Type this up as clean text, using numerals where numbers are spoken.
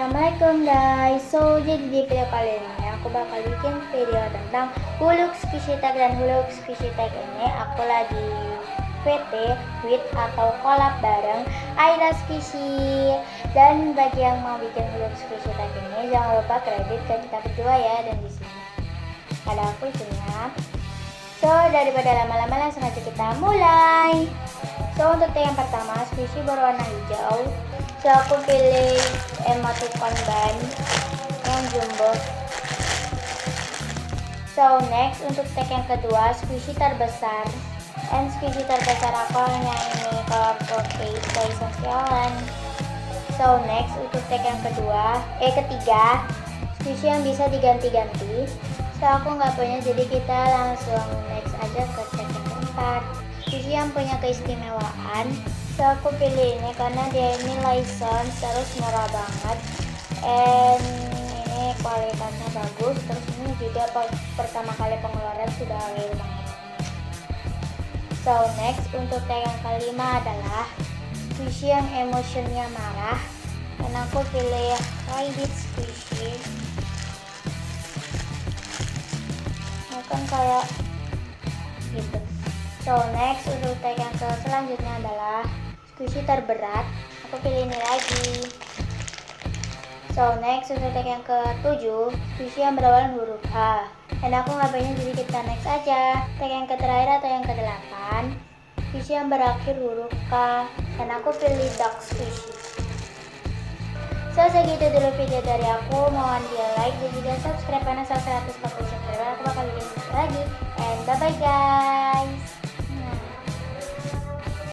Assalamualaikum guys. Jadi di video kali ini aku bakal bikin video tentang huluk squishy tag, dan huluk squishy tag ini aku lagi VT with atau collab bareng Aira Squishy. Dan bagi yang mau bikin huluk squishy tag ini jangan lupa kredit ke kita berdua ya, dan di sini ada aku isinya. So daripada lama-lama langsung aja kita mulai. So untuk tag yang pertama squishy berwarna hijau. So aku pilih emoticon ban yang jumbo. So next untuk tag yang kedua squishy terbesar. And squishy terbesar aku hanya ini color 48 dari Sosialan. So next untuk tag yang ketiga squishy yang bisa diganti-ganti. So aku nggak punya, jadi kita langsung next aja ke tag yang keempat. Squishy yang punya keistimewaan. So aku pilih ini karena dia ini license, terus murah banget, and ini kualitasnya bagus, terus ini juga pertama kali pengeluaran sudah real banget. So next untuk tag yang kelima adalah squishy yang emotionnya marah, dan aku pilih Rabbit Squishy. Ini kan kayak gitu. So next untuk tag yang selanjutnya adalah squishy terberat, aku pilih ini lagi. So next untuk tag yang ke-7 squishy yang berawalan huruf H, dan aku nggak pengen, jadi kita next aja. Tag yang terakhir atau yang ke-8 squishy yang berakhir huruf K, dan aku pilih dark squishy. So segitu dulu video dari aku, mohon di like dan juga subscribe karena 140 subscriber aku bakal bikin lagi. And bye bye guys.